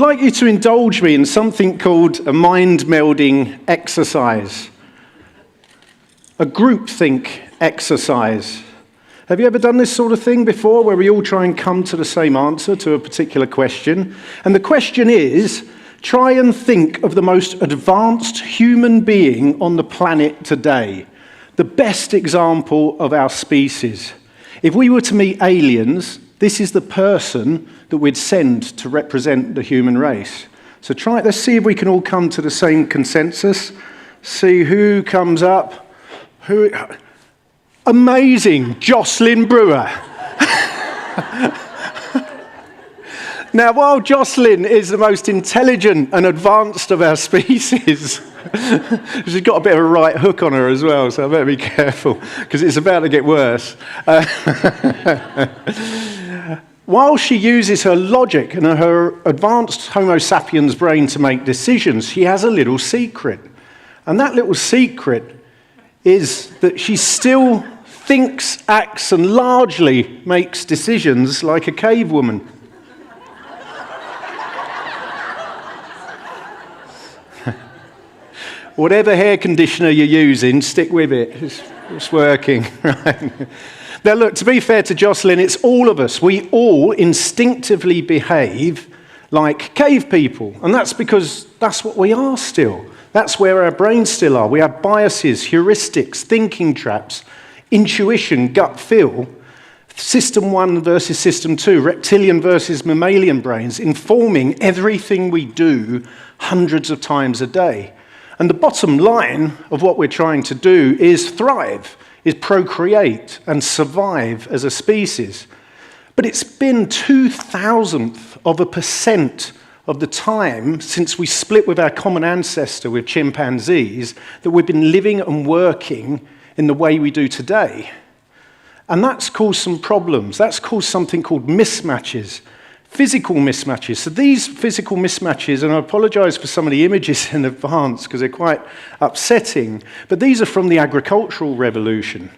I'd like you to indulge me in something called a mind-melding exercise, a groupthink exercise. Have you ever done this sort of thing before, where we all try and come to the same answer to a particular question? And the question is, try and think of the most advanced human being on the planet today, the best example of our species. If we were to meet aliens, this is the person that we'd send to represent the human race. So let's see if we can all come to the same consensus. See who comes up. Amazing, Jocelyn Brewer. Now, while Jocelyn is the most intelligent and advanced of our species, she's got a bit of a right hook on her as well, so I better be careful, because it's about to get worse. While she uses her logic and her advanced Homo sapiens brain to make decisions, she has a little secret. And that little secret is that she still thinks, acts, and largely makes decisions like a cave woman. Whatever hair conditioner you're using, stick with it. It's working, right? Now look, to be fair to Jocelyn, it's all of us. We all instinctively behave like cave people. And that's because that's what we are still. That's where our brains still are. We have biases, heuristics, thinking traps, intuition, gut feel, system 1 versus system 2, reptilian versus mammalian brains, informing everything we do hundreds of times a day. And the bottom line of what we're trying to do is thrive, is procreate and survive as a species. But it's been 0.002% of the time since we split with our common ancestor with chimpanzees that we've been living and working in the way we do today. And that's caused some problems. That's caused something called mismatches. Physical mismatches. So these physical mismatches, and I apologize for some of the images in advance because they're quite upsetting, but these are from the agricultural revolution.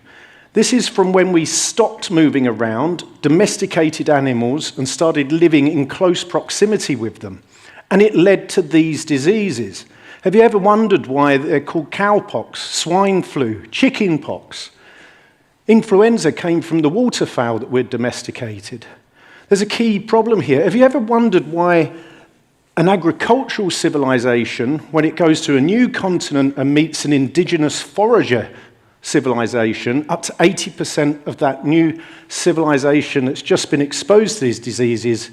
This is from when we stopped moving around, domesticated animals, and started living in close proximity with them. And it led to these diseases. Have you ever wondered why they're called cowpox, swine flu, chicken pox? Influenza came from the waterfowl that we'd domesticated. There's a key problem here. Have you ever wondered why an agricultural civilization, when it goes to a new continent and meets an indigenous forager civilization, up to 80% of that new civilization that's just been exposed to these diseases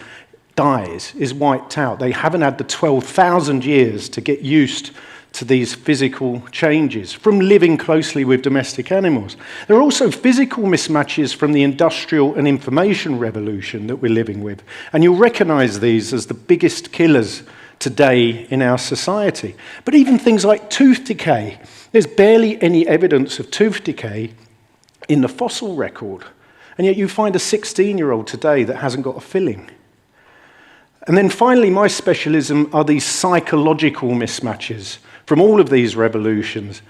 dies, is wiped out? They haven't had the 12,000 years to get used to these physical changes from living closely with domestic animals. There are also physical mismatches from the industrial and information revolution that we're living with. And you'll recognize these as the biggest killers today in our society. But even things like tooth decay. There's barely any evidence of tooth decay in the fossil record. And yet you find a 16-year-old today that hasn't got a filling. And then finally, my specialism are these psychological mismatches from all of these revolutions.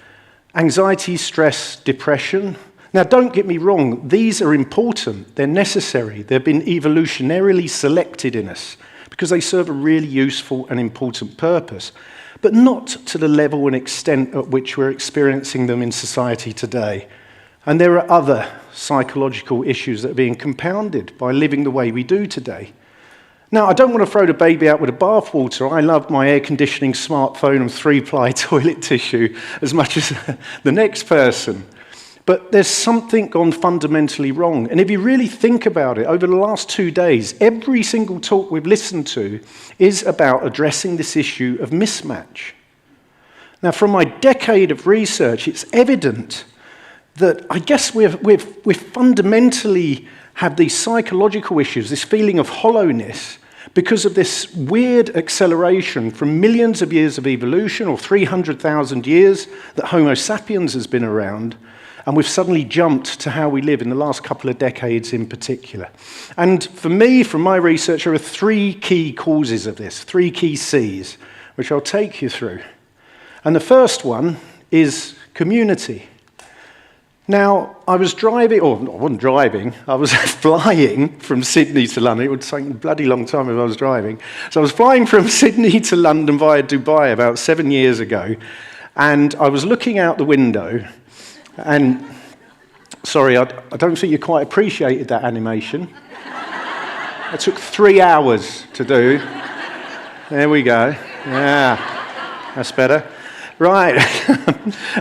Anxiety, stress, depression. Now, don't get me wrong, these are important, they're necessary, they've been evolutionarily selected in us because they serve a really useful and important purpose, but not to the level and extent at which we're experiencing them in society today. And there are other psychological issues that are being compounded by living the way we do today. Now, I don't want to throw the baby out with the bathwater. I love my air conditioning, smartphone, and 3-ply toilet tissue as much as the next person. But there's something gone fundamentally wrong. And if you really think about it, over the last 2 days, every single talk we've listened to is about addressing this issue of mismatch. Now, from my decade of research, it's evident that I guess we fundamentally have these psychological issues, this feeling of hollowness, because of this weird acceleration from millions of years of evolution, or 300,000 years that Homo sapiens has been around, and we've suddenly jumped to how we live in the last couple of decades in particular. And for me, from my research, there are 3 key causes of this, 3 key C's, which I'll take you through. And the first one is community. Now, I was driving, or I wasn't driving, I was flying from Sydney to London. It would take a bloody long time if I was driving. So I was flying from Sydney to London via Dubai about 7 years ago, and I was looking out the window, and sorry, I don't think you quite appreciated that animation. It took 3 hours to do. There we go. Yeah, that's better. Right,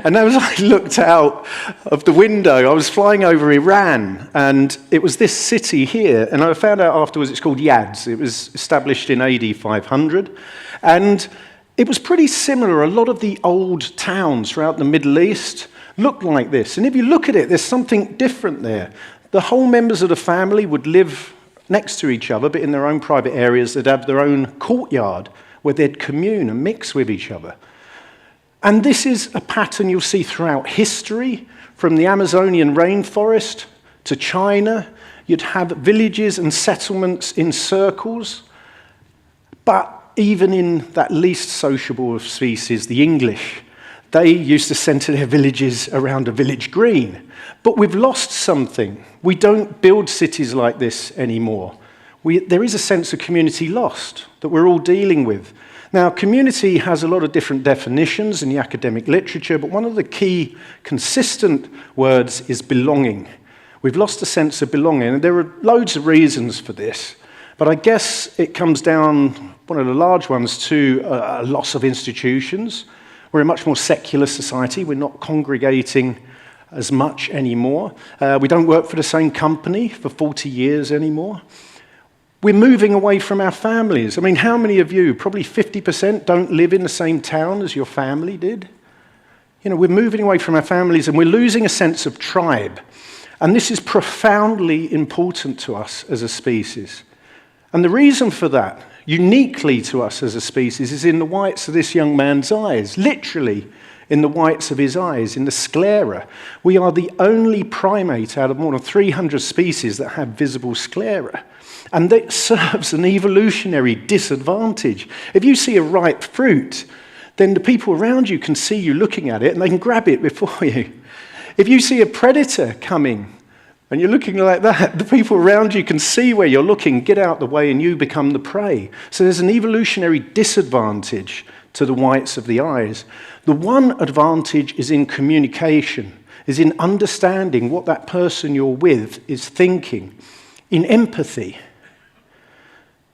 and as I looked out of the window, I was flying over Iran, and it was this city here, and I found out afterwards it's called Yazd. It was established in AD 500, and it was pretty similar. A lot of the old towns throughout the Middle East looked like this, and if you look at it, there's something different there. The whole members of the family would live next to each other, but in their own private areas. They'd have their own courtyard where they'd commune and mix with each other. And this is a pattern you'll see throughout history, from the Amazonian rainforest to China. You'd have villages and settlements in circles. But even in that least sociable of species, the English, they used to centre their villages around a village green. But we've lost something. We don't build cities like this anymore. There is a sense of community lost that we're all dealing with. Now, community has a lot of different definitions in the academic literature, but one of the key consistent words is belonging. We've lost a sense of belonging, and there are loads of reasons for this, but I guess it comes down, one of the large ones, to a loss of institutions. We're a much more secular society. We're not congregating as much anymore. We don't work for the same company for 40 years anymore. We're moving away from our families. I mean, how many of you, probably 50%, don't live in the same town as your family did? You know, we're moving away from our families and we're losing a sense of tribe. And this is profoundly important to us as a species. And the reason for that, uniquely to us as a species, is in the whites of this young man's eyes, literally in the whites of his eyes, in the sclera. We are the only primate out of more than 300 species that have visible sclera. And that serves an evolutionary disadvantage. If you see a ripe fruit, then the people around you can see you looking at it and they can grab it before you. If you see a predator coming and you're looking like that, the people around you can see where you're looking, get out the way, and you become the prey. So there's an evolutionary disadvantage to the whites of the eyes. The one advantage is in communication, is in understanding what that person you're with is thinking, in empathy.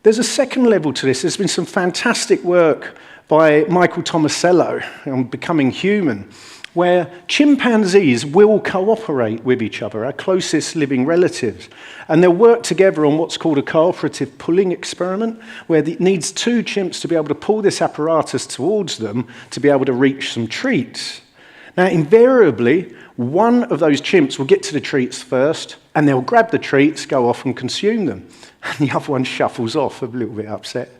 There's a second level to this. There's been some fantastic work by Michael Tomasello on Becoming Human, where chimpanzees will cooperate with each other, our closest living relatives, and they'll work together on what's called a cooperative pulling experiment, where it needs two chimps to be able to pull this apparatus towards them to be able to reach some treats. Now, invariably, one of those chimps will get to the treats first, and they'll grab the treats, go off and consume them. And the other one shuffles off, a little bit upset.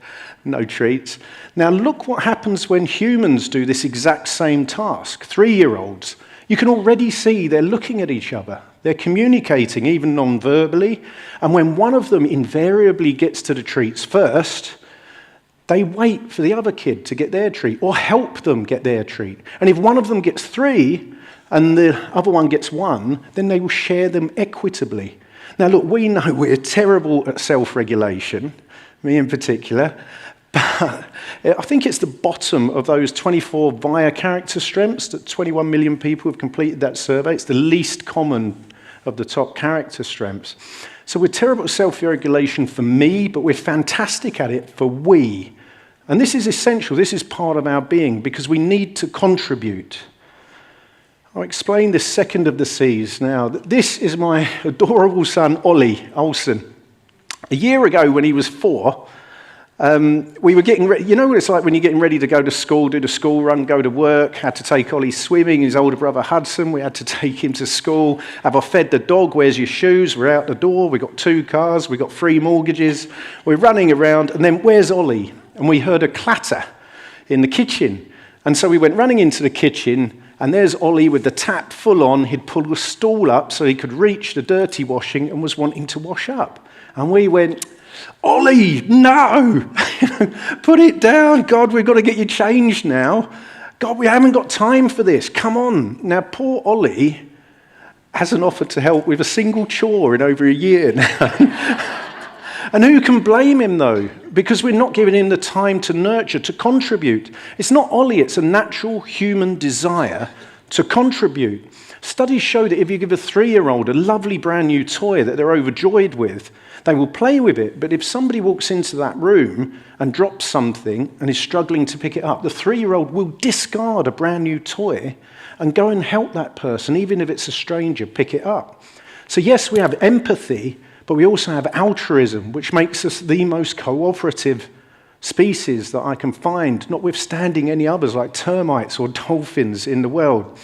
No treats. Now, look what happens when humans do this exact same task. 3-year-olds, you can already see they're looking at each other. They're communicating, even non-verbally. And when one of them invariably gets to the treats first, they wait for the other kid to get their treat or help them get their treat. And if one of them gets 3 and the other one gets 1, then they will share them equitably. Now, look, we know we're terrible at self-regulation, me in particular, but I think it's the bottom of those 24 VIA character strengths that 21 million people have completed that survey. It's the least common of the top character strengths. So we're terrible at self-regulation for me, but we're fantastic at it for we. And this is essential. This is part of our being because we need to contribute. I'll explain this second of the C's now. This is my adorable son, Ollie Olsen. A year ago when he was 4, we were getting ready. You know what it's like when you're getting ready to go to school, do the school run, go to work, had to take Ollie swimming, his older brother Hudson, we had to take him to school. Have I fed the dog? Where's your shoes? We're out the door, we've got 2 cars, we've got 3 mortgages, we're running around, and then where's Ollie? And we heard a clatter in the kitchen. And so we went running into the kitchen, and there's Ollie with the tap full on. He'd pulled a stool up so he could reach the dirty washing and was wanting to wash up. And we went, Ollie, no! Put it down. God, we've got to get you changed now. God, we haven't got time for this. Come on. Now, poor Ollie hasn't offered to help with a single chore in over a year now. And who can blame him, though? Because we're not giving him the time to nurture, to contribute. It's not Ollie, it's a natural human desire to contribute. Studies show that if you give a 3-year-old a lovely brand new toy that they're overjoyed with, they will play with it. But if somebody walks into that room and drops something and is struggling to pick it up, the 3-year-old will discard a brand new toy and go and help that person, even if it's a stranger, pick it up. So yes, we have empathy, but we also have altruism, which makes us the most cooperative species that I can find, notwithstanding any others like termites or dolphins in the world.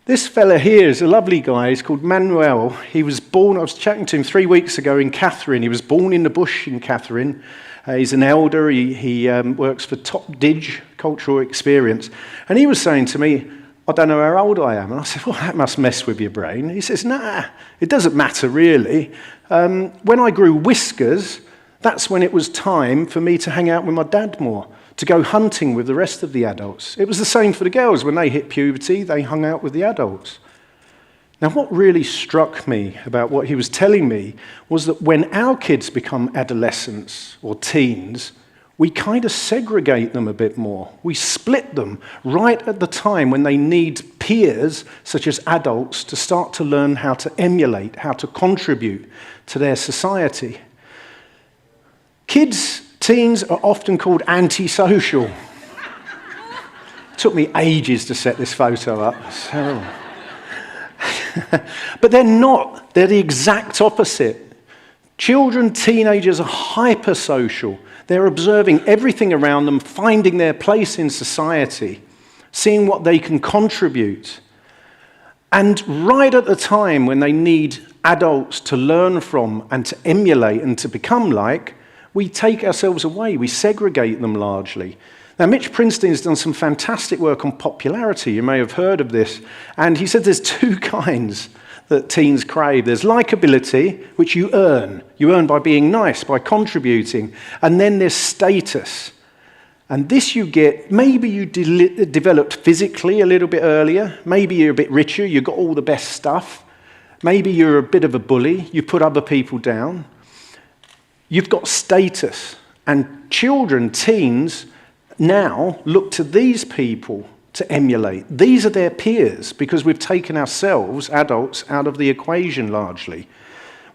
This fella here is a lovely guy. He's called Manuel. He was born, I was chatting to him 3 weeks ago in Catherine. He was born in the bush in Catherine. He's an elder. He works for Top Dig Cultural Experience. And he was saying to me, I don't know how old I am. And I said, well, that must mess with your brain. He says, nah, it doesn't matter really. When I grew whiskers, that's when it was time for me to hang out with my dad more, to go hunting with the rest of the adults. It was the same for the girls. When they hit puberty, they hung out with the adults. Now, what really struck me about what he was telling me was that when our kids become adolescents or teens, we kind of segregate them a bit more. We split them right at the time when they need peers, such as adults, to start to learn how to emulate, how to contribute to their society. Kids, teens are often called antisocial. It took me ages to set this photo up. So. But they're not. They're the exact opposite. Children, teenagers are hypersocial. They're observing everything around them, finding their place in society, seeing what they can contribute. And right at the time when they need adults to learn from and to emulate and to become like, we take ourselves away. We segregate them largely. Now, Mitch Prinstein's done some fantastic work on popularity. You may have heard of this. And he said there's 2 kinds that teens crave. There's likability, which you earn. You earn by being nice, by contributing. And then there's status. And this you get, maybe you developed physically a little bit earlier. Maybe you're a bit richer, you've got all the best stuff. Maybe you're a bit of a bully, you put other people down. You've got status. And children, teens, now look to these people to emulate. These are their peers because we've taken ourselves, adults, out of the equation largely.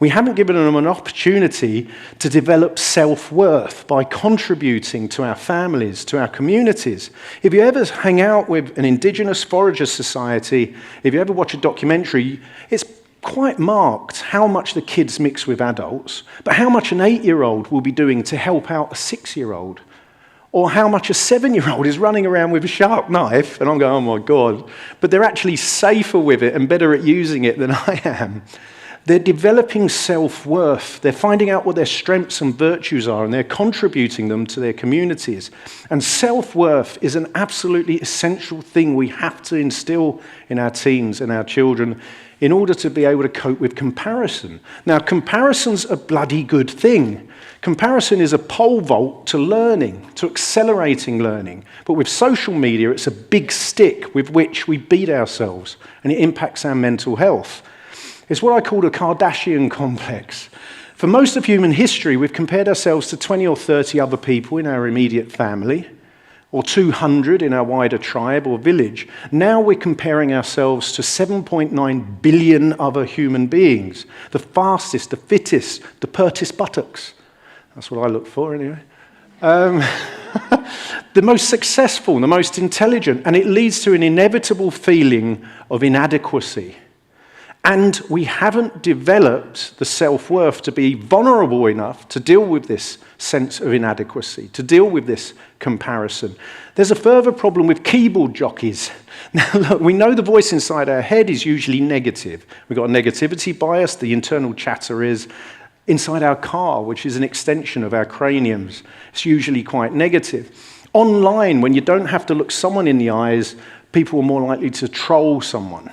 We haven't given them an opportunity to develop self-worth by contributing to our families, to our communities. If you ever hang out with an indigenous forager society, if you ever watch a documentary, it's quite marked how much the kids mix with adults, but how much an 8-year-old will be doing to help out a 6-year-old. Or how much a 7-year-old is running around with a sharp knife, and I'm going, oh my God, but they're actually safer with it and better at using it than I am. They're developing self-worth. They're finding out what their strengths and virtues are, and they're contributing them to their communities. And self-worth is an absolutely essential thing we have to instill in our teens and our children in order to be able to cope with comparison. Now, comparison's a bloody good thing. Comparison is a pole vault to learning, to accelerating learning. But with social media, it's a big stick with which we beat ourselves, and it impacts our mental health. It's what I call a Kardashian complex. For most of human history, we've compared ourselves to 20 or 30 other people in our immediate family, or 200 in our wider tribe or village. Now we're comparing ourselves to 7.9 billion other human beings, the fastest, the fittest, the pertest buttocks. That's what I look for anyway. The most successful, the most intelligent, and it leads to an inevitable feeling of inadequacy. And we haven't developed the self-worth to be vulnerable enough to deal with this sense of inadequacy, to deal with this comparison. There's a further problem with keyboard jockeys. Now, look, we know the voice inside our head is usually negative. We've got a negativity bias. The internal chatter is inside our car, which is an extension of our craniums. It's usually quite negative. Online, when you don't have to look someone in the eyes, people are more likely to troll someone.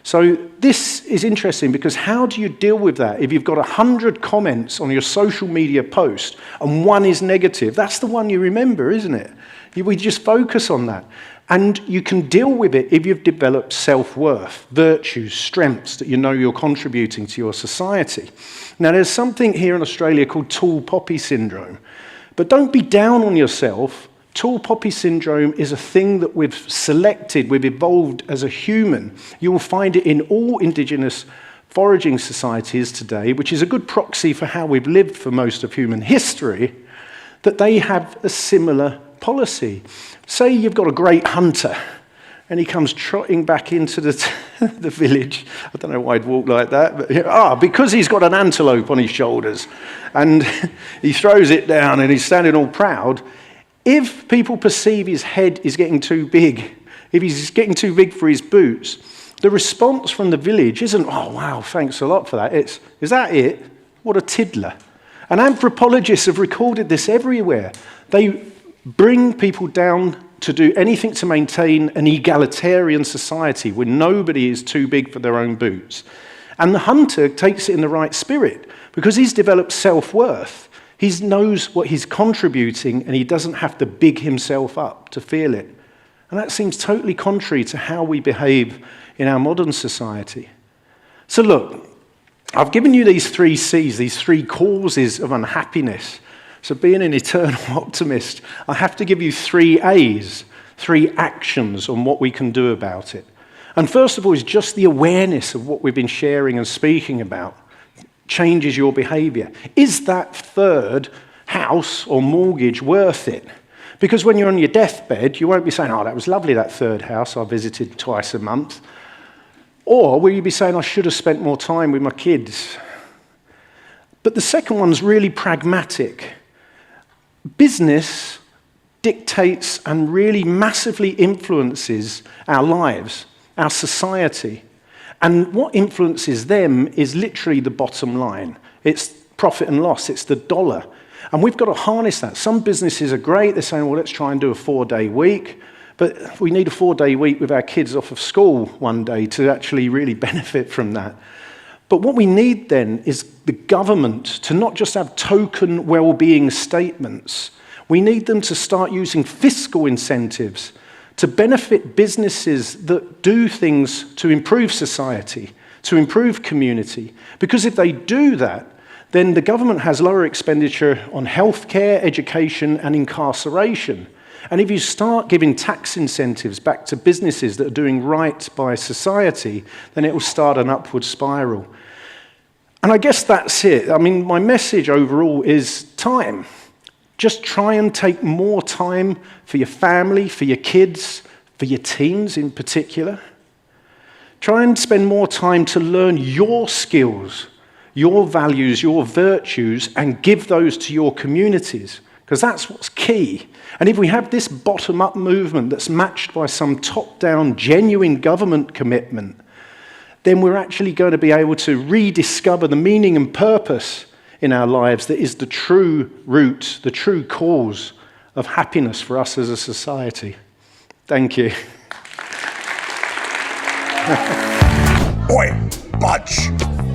So this is interesting because how do you deal with that? If you've got 100 comments on your social media post and one is negative, that's the one you remember, isn't it? We just focus on that. And you can deal with it if you've developed self-worth, virtues, strengths that you know you're contributing to your society. Now, there's something here in Australia called tall poppy syndrome. But don't be down on yourself. Tall poppy syndrome is a thing that we've selected, we've evolved as a human. You will find it in all indigenous foraging societies today, which is a good proxy for how we've lived for most of human history, that they have a similar policy. Say you've got a great hunter, and he comes trotting back into the village. I don't know why he'd walk like that, but because he's got an antelope on his shoulders, and he throws it down, and he's standing all proud. If people perceive his head is getting too big, if he's getting too big for his boots, the response from the village isn't, "Oh, wow, thanks a lot for that." It's, "Is that it? What a tiddler." And anthropologists have recorded this everywhere. They bring people down to do anything to maintain an egalitarian society where nobody is too big for their own boots. And the hunter takes it in the right spirit because he's developed self-worth. He knows what he's contributing and he doesn't have to big himself up to feel it. And that seems totally contrary to how we behave in our modern society. So look, I've given you these 3 C's, these 3 causes of unhappiness. So being an eternal optimist, I have to give you 3 A's, 3 actions on what we can do about it. And first of all is just the awareness of what we've been sharing and speaking about changes your behavior. Is that third house or mortgage worth it? Because when you're on your deathbed, you won't be saying, "Oh, that was lovely, that third house I visited twice a month." Or will you be saying, "I should have spent more time with my kids"? But the second one's really pragmatic. Business dictates and really massively influences our lives, our society. And what influences them is literally the bottom line. It's profit and loss, it's the dollar. And we've got to harness that. Some businesses are great, they're saying, "Well, let's try and do a 4-day week." But we need a 4-day week with our kids off of school one day to actually really benefit from that. But what we need then is the government to not just have token well-being statements. We need them to start using fiscal incentives to benefit businesses that do things to improve society, to improve community. Because if they do that, then the government has lower expenditure on healthcare, education, and incarceration. And if you start giving tax incentives back to businesses that are doing right by society, then it will start an upward spiral. And I guess that's it. I mean, my message overall is time. Just try and take more time for your family, for your kids, for your teens in particular. Try and spend more time to learn your skills, your values, your virtues, and give those to your communities, because that's what's key. And if we have this bottom-up movement that's matched by some top-down, genuine government commitment, then we're actually going to be able to rediscover the meaning and purpose in our lives that is the true root, the true cause of happiness for us as a society. Thank you. Oi, budge!